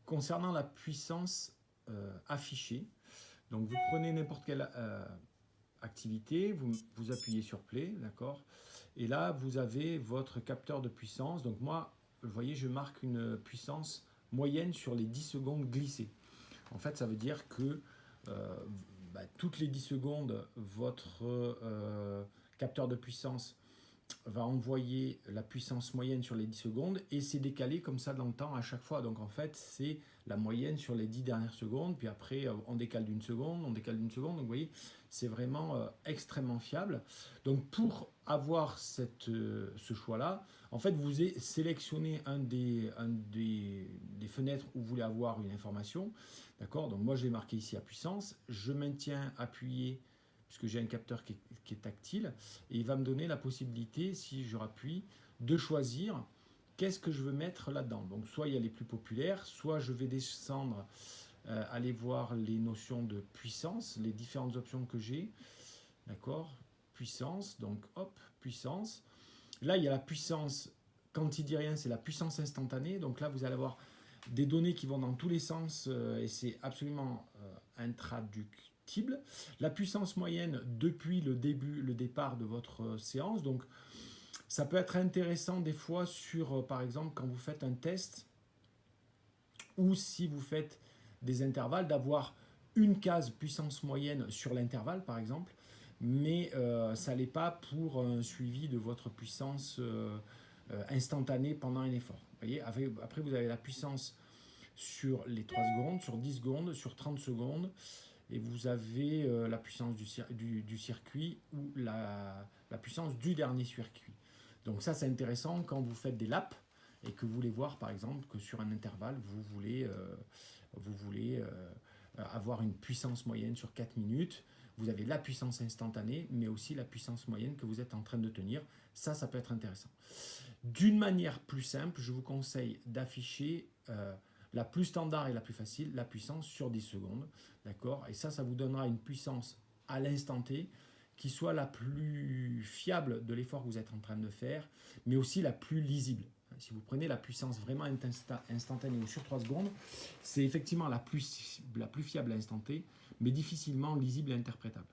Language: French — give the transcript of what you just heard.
concernant la puissance affichée, donc vous prenez n'importe quelle activité, vous appuyez sur Play, d'accord? Et là, vous avez votre capteur de puissance. Donc moi, vous voyez, je marque une puissance moyenne sur les 10 secondes glissées. En fait, ça veut dire que toutes les 10 secondes, votre capteur de puissance va envoyer la puissance moyenne sur les 10 secondes et c'est décalé comme ça dans le temps à chaque fois. Donc en fait, c'est la moyenne sur les 10 dernières secondes, puis après on décale d'une seconde, on décale d'une seconde. Donc vous voyez, c'est vraiment extrêmement fiable. Donc pour avoir ce choix-là, en fait, vous sélectionnez des fenêtres où vous voulez avoir une information. D'accord? Donc moi, je l'ai marqué ici à puissance. Je maintiens appuyé puisque j'ai un capteur qui est tactile, et il va me donner la possibilité, si je rappuie, de choisir qu'est-ce que je veux mettre là-dedans. Donc soit il y a les plus populaires, soit je vais descendre, aller voir les notions de puissance, les différentes options que j'ai. D'accord? Puissance, donc hop, puissance. Là, il y a la puissance, quand il dit rien, c'est la puissance instantanée. Donc là, vous allez avoir des données qui vont dans tous les sens et c'est absolument intraductible. La puissance moyenne depuis le départ de votre séance. Donc ça peut être intéressant des fois sur, par exemple, quand vous faites un test ou si vous faites des intervalles, d'avoir une case puissance moyenne sur l'intervalle, par exemple, mais ça n'est pas pour un suivi de votre puissance instantanée pendant un effort. Vous voyez, après, vous avez la puissance sur les 3 secondes, sur 10 secondes, sur 30 secondes, et vous avez la puissance du circuit ou la puissance du dernier circuit. Donc ça, c'est intéressant quand vous faites des laps et que vous voulez voir, par exemple, que sur un intervalle, vous voulez avoir une puissance moyenne sur 4 minutes. Vous avez la puissance instantanée, mais aussi la puissance moyenne que vous êtes en train de tenir. Ça peut être intéressant. D'une manière plus simple, je vous conseille d'afficher la plus standard et la plus facile, la puissance sur 10 secondes. D'accord? Et ça vous donnera une puissance à l'instant T qui soit la plus fiable de l'effort que vous êtes en train de faire, mais aussi la plus lisible. Si vous prenez la puissance vraiment instantanée ou sur 3 secondes, c'est effectivement la plus fiable à l'instant T, mais difficilement lisible et interprétable.